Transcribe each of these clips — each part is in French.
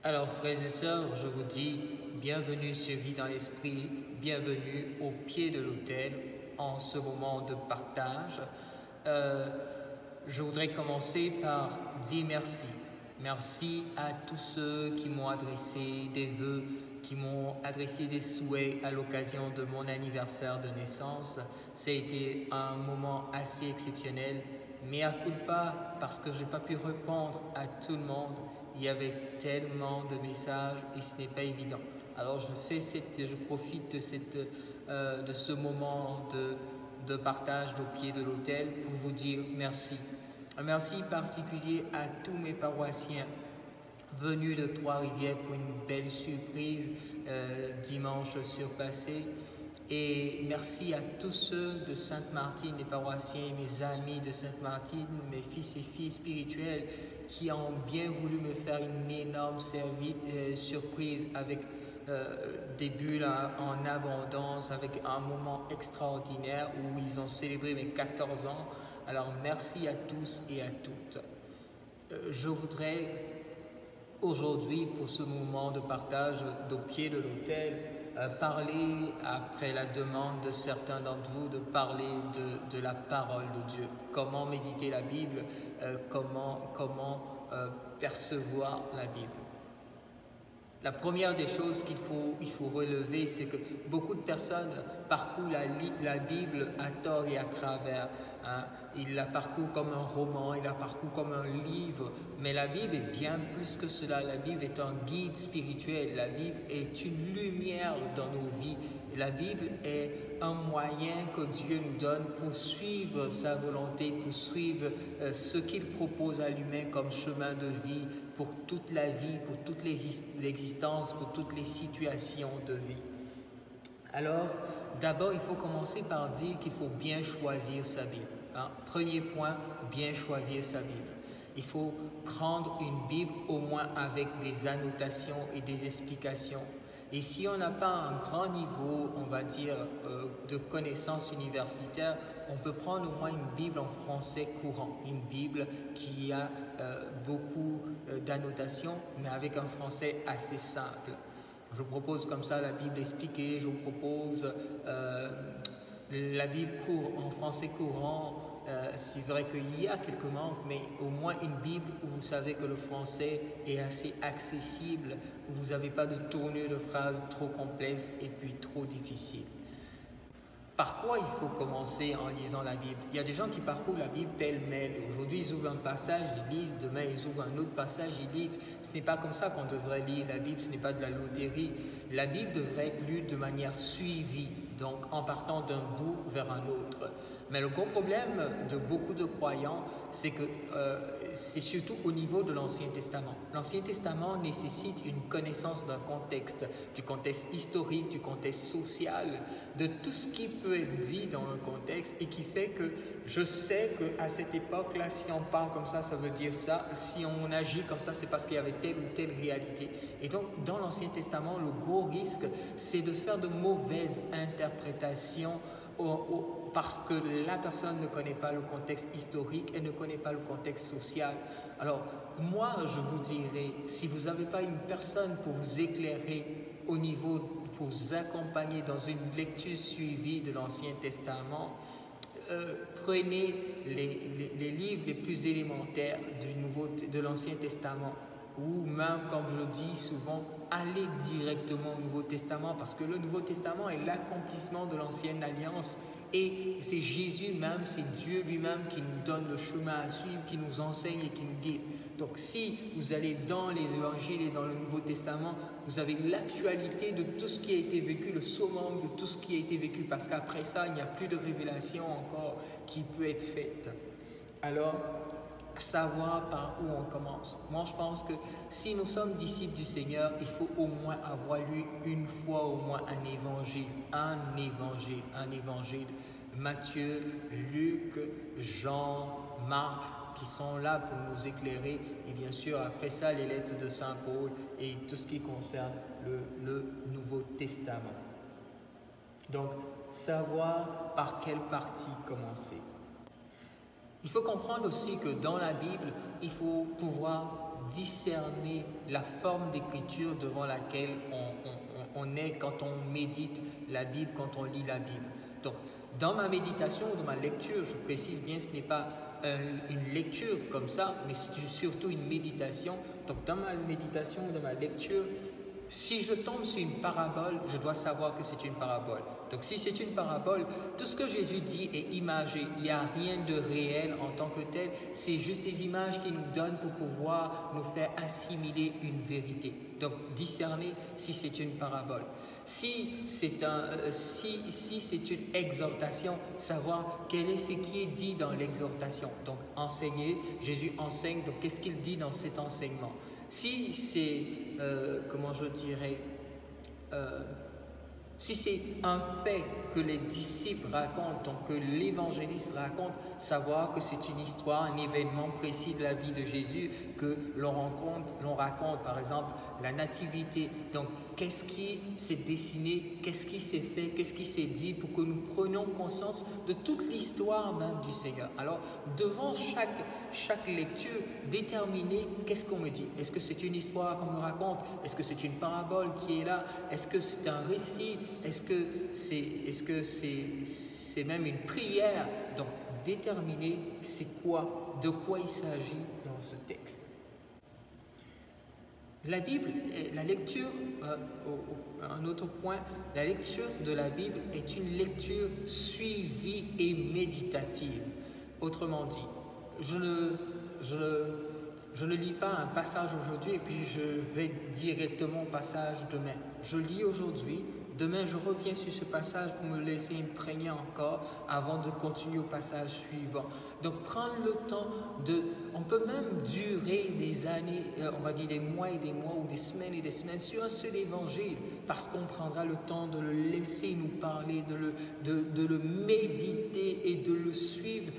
Alors, frères et sœurs, je vous dis bienvenue sur Vie dans l'Esprit, bienvenue au pied de l'autel en ce moment de partage. Je voudrais commencer par dire merci. Merci à tous ceux qui m'ont adressé des vœux, qui m'ont adressé des souhaits à l'occasion de mon anniversaire de naissance. Ça a été un moment assez exceptionnel, mais à coup de pas, parce que je n'ai pas pu répondre à tout le monde. Il y avait tellement de messages et ce n'est pas évident. Alors je profite de ce moment de partage au pied de l'autel pour vous dire merci. Un merci particulier à tous mes paroissiens venus de Trois-Rivières pour une belle surprise dimanche surpassé. Et merci à tous ceux de Sainte-Martine, les paroissiens, mes amis de Sainte-Martine, mes fils et filles spirituels qui ont bien voulu me faire une énorme surprise avec des bulles en abondance, avec un moment extraordinaire où ils ont célébré mes 14 ans. Alors merci à tous et à toutes. Je voudrais aujourd'hui, pour ce moment de partage au pied de l'autel, parler, après la demande de certains d'entre vous, de parler de la parole de Dieu. Comment méditer la Bible, comment percevoir la Bible. La première des choses qu'il faut relever, c'est que beaucoup de personnes parcourent la Bible à tort et à travers. Ils la parcourent comme un roman, ils la parcourent comme un livre, mais la Bible est bien plus que cela. La Bible est un guide spirituel, la Bible est une lumière dans nos vies. La Bible est un moyen que Dieu nous donne pour suivre sa volonté, pour suivre ce qu'il propose à l'humain comme chemin de vie, pour toute la vie, pour toutes les existences, pour toutes les situations de vie. Alors, d'abord, il faut commencer par dire qu'il faut bien choisir sa Bible. Premier point, bien choisir sa Bible. Il faut prendre une Bible au moins avec des annotations et des explications. Et si on n'a pas un grand niveau, on va dire, de connaissances universitaires, on peut prendre au moins une Bible en français courant, une Bible qui a beaucoup d'annotations, mais avec un français assez simple. Je vous propose comme ça la Bible expliquée, je vous propose la Bible en français courant. C'est vrai qu'il y a quelques manques, mais au moins une Bible où vous savez que le français est assez accessible, où vous n'avez pas de tournure de phrases trop complexes et puis trop difficiles. Par quoi il faut commencer en lisant la Bible? Il y a des gens qui parcourent la Bible pêle-mêle. Aujourd'hui, ils ouvrent un passage, ils lisent. Demain, ils ouvrent un autre passage, ils lisent. Ce n'est pas comme ça qu'on devrait lire la Bible. Ce n'est pas de la loterie. La Bible devrait être lue de manière suivie, donc en partant d'un bout vers un autre. Mais le gros problème de beaucoup de croyants, c'est que c'est surtout au niveau de l'Ancien Testament. L'Ancien Testament nécessite une connaissance d'un contexte, du contexte historique, du contexte social, de tout ce qui peut être dit dans le contexte et qui fait que je sais qu'à cette époque-là, si on parle comme ça, ça veut dire ça. Si on agit comme ça, c'est parce qu'il y avait telle ou telle réalité. Et donc, dans l'Ancien Testament, le gros risque, c'est de faire de mauvaises interprétations parce que la personne ne connaît pas le contexte historique et ne connaît pas le contexte social. Alors, moi, je vous dirais, si vous n'avez pas une personne pour vous éclairer au niveau, pour vous accompagner dans une lecture suivie de l'Ancien Testament, prenez les livres les plus élémentaires de l'Ancien Testament, ou même, comme je le dis souvent, allez directement au Nouveau Testament, parce que le Nouveau Testament est l'accomplissement de l'Ancienne Alliance. Et c'est Jésus même, c'est Dieu lui-même qui nous donne le chemin à suivre, qui nous enseigne et qui nous guide. Donc si vous allez dans les évangiles et dans le Nouveau Testament, vous avez l'actualité de tout ce qui a été vécu, le summum de tout ce qui a été vécu, parce qu'après ça, il n'y a plus de révélation encore qui peut être faite. Alors, savoir par où on commence. Moi, je pense que si nous sommes disciples du Seigneur, il faut au moins avoir lu une fois au moins un évangile. Matthieu, Luc, Jean, Marc, qui sont là pour nous éclairer. Et bien sûr, après ça, les lettres de Saint Paul et tout ce qui concerne le Nouveau Testament. Donc, savoir par quelle partie commencer. Il faut comprendre aussi que dans la Bible, il faut pouvoir discerner la forme d'écriture devant laquelle on est quand on médite la Bible, quand on lit la Bible. Donc, dans ma méditation, dans ma lecture, je précise bien, ce n'est pas une lecture comme ça, mais c'est surtout une méditation. Donc, dans ma méditation, dans ma lecture, si je tombe sur une parabole, je dois savoir que c'est une parabole. Donc si c'est une parabole, tout ce que Jésus dit est imagé. Il n'y a rien de réel en tant que tel. C'est juste des images qu'il nous donne pour pouvoir nous faire assimiler une vérité. Donc discerner si c'est une parabole. Si c'est une exhortation, savoir quel est ce qui est dit dans l'exhortation. Donc enseigner, Jésus enseigne, donc qu'est-ce qu'il dit dans cet enseignement? Si c'est, comment je dirais, si c'est un fait que les disciples racontent, donc que l'évangéliste raconte, savoir que c'est une histoire, un événement précis de la vie de Jésus, que l'on raconte, par exemple, la nativité. Donc, qu'est-ce qui s'est dessiné, qu'est-ce qui s'est fait, qu'est-ce qui s'est dit pour que nous prenions conscience de toute l'histoire même du Seigneur. Alors, devant chaque lecture, déterminer qu'est-ce qu'on me dit. Est-ce que c'est une histoire qu'on me raconte? Est-ce que c'est une parabole qui est là? Est-ce que c'est un récit? Est-ce que c'est même une prière? Donc, déterminer c'est quoi, de quoi il s'agit dans ce texte. La Bible, la lecture, un autre point, la lecture de la Bible est une lecture suivie et méditative. Autrement dit, je ne lis pas un passage aujourd'hui et puis je vais directement au passage demain. Je lis aujourd'hui. Demain, je reviens sur ce passage pour me laisser imprégner encore avant de continuer au passage suivant. Donc, prendre le temps on peut même durer des années, on va dire des mois et des mois ou des semaines et des semaines sur un seul évangile parce qu'on prendra le temps de le laisser nous parler, de le méditer et de le suivre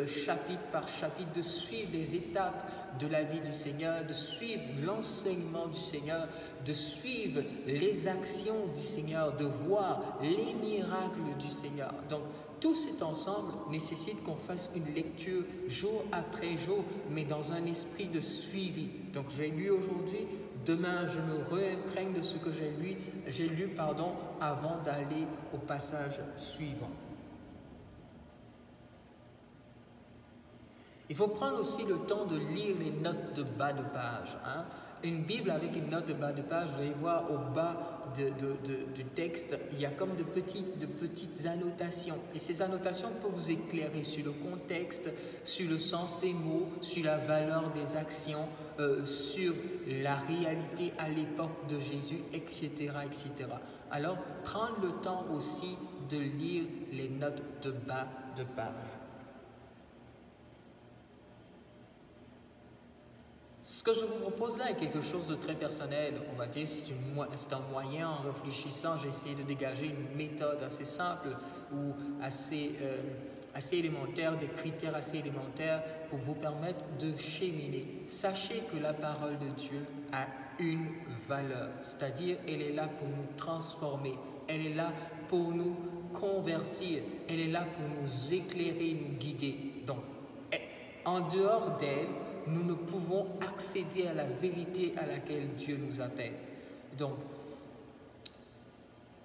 chapitre par chapitre, de suivre les étapes de la vie du Seigneur, de suivre l'enseignement du Seigneur, de suivre les actions du Seigneur, de voir les miracles du Seigneur. Donc, tout cet ensemble nécessite qu'on fasse une lecture jour après jour, mais dans un esprit de suivi. Donc, j'ai lu aujourd'hui, demain, je me réimprègne de ce que j'ai lu avant d'aller au passage suivant. Il faut prendre aussi le temps de lire les notes de bas de page. Une Bible avec une note de bas de page, vous allez voir au bas du texte, il y a comme de petites annotations. Et ces annotations peuvent vous éclairer sur le contexte, sur le sens des mots, sur la valeur des actions, sur la réalité à l'époque de Jésus, etc., etc. Alors, prendre le temps aussi de lire les notes de bas de page. Ce que je vous propose là est quelque chose de très personnel. On va dire c'est un moyen, en réfléchissant, j'ai essayé de dégager une méthode assez simple ou assez élémentaire, des critères assez élémentaires pour vous permettre de cheminer. Sachez que la parole de Dieu a une valeur, c'est-à-dire elle est là pour nous transformer, elle est là pour nous convertir, elle est là pour nous éclairer, nous guider. Donc, en dehors d'elle, nous ne pouvons accéder à la vérité à laquelle Dieu nous appelle. Donc,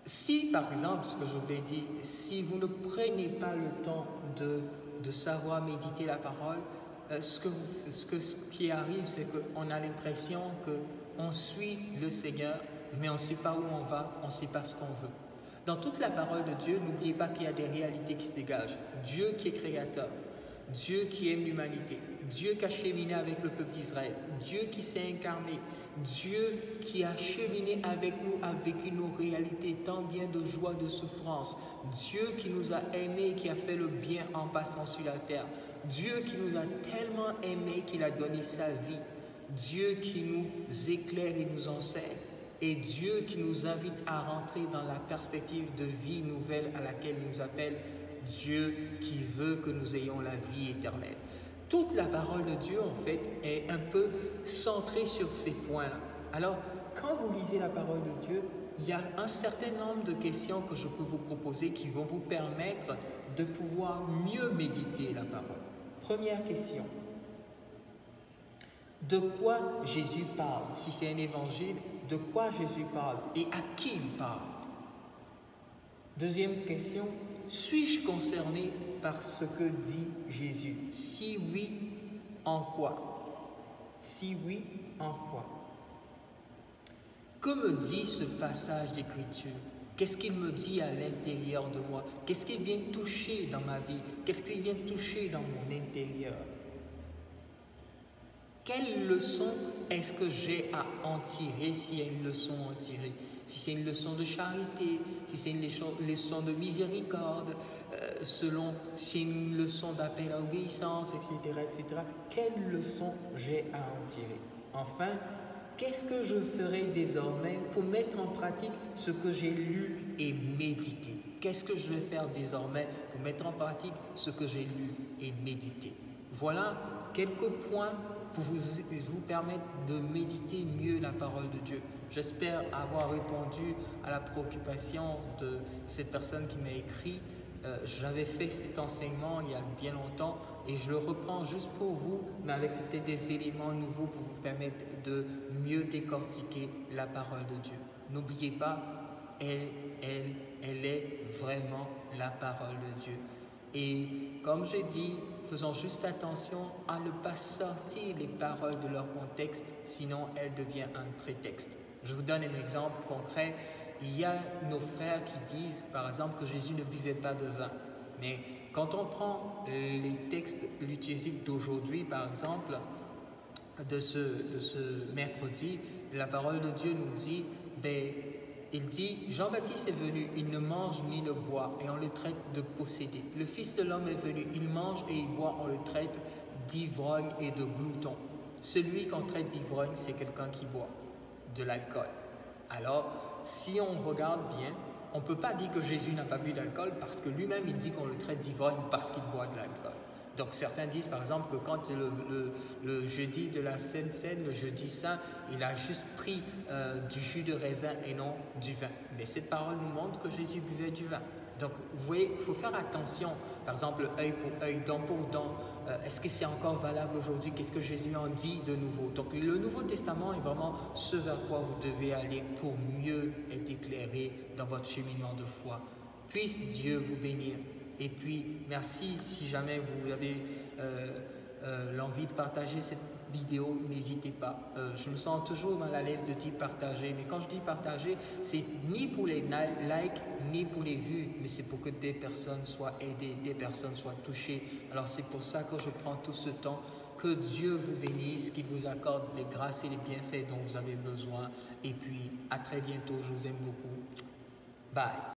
si par exemple, ce que je vous l'ai dit, si vous ne prenez pas le temps de savoir méditer la parole, ce qui arrive, c'est qu'on a l'impression qu'on suit le Seigneur, mais on ne sait pas où on va, on ne sait pas ce qu'on veut. Dans toute la parole de Dieu, n'oubliez pas qu'il y a des réalités qui se dégagent. Dieu qui est créateur, Dieu qui aime l'humanité, Dieu qui a cheminé avec le peuple d'Israël, Dieu qui s'est incarné, Dieu qui a cheminé avec nous, a vécu nos réalités, tant bien de joie, de souffrance, Dieu qui nous a aimés, qui a fait le bien en passant sur la terre, Dieu qui nous a tellement aimés qu'il a donné sa vie, Dieu qui nous éclaire et nous enseigne, et Dieu qui nous invite à rentrer dans la perspective de vie nouvelle à laquelle il nous appelle, Dieu qui veut que nous ayons la vie éternelle. Toute la parole de Dieu, en fait, est un peu centrée sur ces points-là. Alors, quand vous lisez la parole de Dieu, il y a un certain nombre de questions que je peux vous proposer qui vont vous permettre de pouvoir mieux méditer la parole. Première question. de quoi Jésus parle. Si c'est un évangile, de quoi Jésus parle et à qui il parle. Deuxième question, suis-je concerné par ce que dit Jésus? Si oui, en quoi? Si oui, en quoi? Que me dit ce passage d'écriture? Qu'est-ce qu'il me dit à l'intérieur de moi? Qu'est-ce qui vient toucher dans ma vie? Qu'est-ce qui vient toucher dans mon intérieur? Quelle leçon est-ce que j'ai à en tirer s'il y a une leçon à en tirer? Si c'est une leçon de charité, si c'est une leçon de miséricorde, si c'est une leçon d'appel à obéissance, etc. Quelle leçon j'ai à en tirer? Enfin, qu'est-ce que je ferai désormais pour mettre en pratique ce que j'ai lu et médité? Qu'est-ce que je vais faire désormais pour mettre en pratique ce que j'ai lu et médité? Voilà quelques points pour vous permettre de méditer mieux la parole de Dieu. J'espère avoir répondu à la préoccupation de cette personne qui m'a écrit. J'avais fait cet enseignement il y a bien longtemps et je le reprends juste pour vous, mais avec peut-être des éléments nouveaux pour vous permettre de mieux décortiquer la parole de Dieu. N'oubliez pas, elle est vraiment la parole de Dieu. Et comme j'ai dit, faisons juste attention à ne pas sortir les paroles de leur contexte, sinon elles deviennent un prétexte. Je vous donne un exemple concret. Il y a nos frères qui disent, par exemple, que Jésus ne buvait pas de vin. Mais quand on prend les textes liturgiques d'aujourd'hui, par exemple, de ce mercredi, la parole de Dieu nous dit, il dit, Jean-Baptiste est venu, il ne mange ni ne boit, et on le traite de possédé. Le Fils de l'homme est venu, il mange et il boit, on le traite d'ivrogne et de glouton. Celui qu'on traite d'ivrogne, c'est quelqu'un qui boit de l'alcool. Alors, si on regarde bien, on ne peut pas dire que Jésus n'a pas bu d'alcool parce que lui-même, il dit qu'on le traite d'ivrogne parce qu'il boit de l'alcool. Donc certains disent par exemple que quand le jeudi de la Sainte Seine, le jeudi saint, il a juste pris du jus de raisin et non du vin. Mais cette parole nous montre que Jésus buvait du vin. Donc vous voyez, il faut faire attention. Par exemple, œil pour œil, dent pour dent. Est-ce que c'est encore valable aujourd'hui? Qu'est-ce que Jésus en dit de nouveau? Donc le Nouveau Testament est vraiment ce vers quoi vous devez aller pour mieux être éclairé dans votre cheminement de foi. Puisse Dieu vous bénir. Et puis, merci si jamais vous avez l'envie de partager cette vidéo, n'hésitez pas. Je me sens toujours mal à l'aise de dire partager, mais quand je dis partager, c'est ni pour les likes, ni pour les vues, mais c'est pour que des personnes soient aidées, des personnes soient touchées. Alors c'est pour ça que je prends tout ce temps. Que Dieu vous bénisse, qu'il vous accorde les grâces et les bienfaits dont vous avez besoin. Et puis, à très bientôt, je vous aime beaucoup. Bye.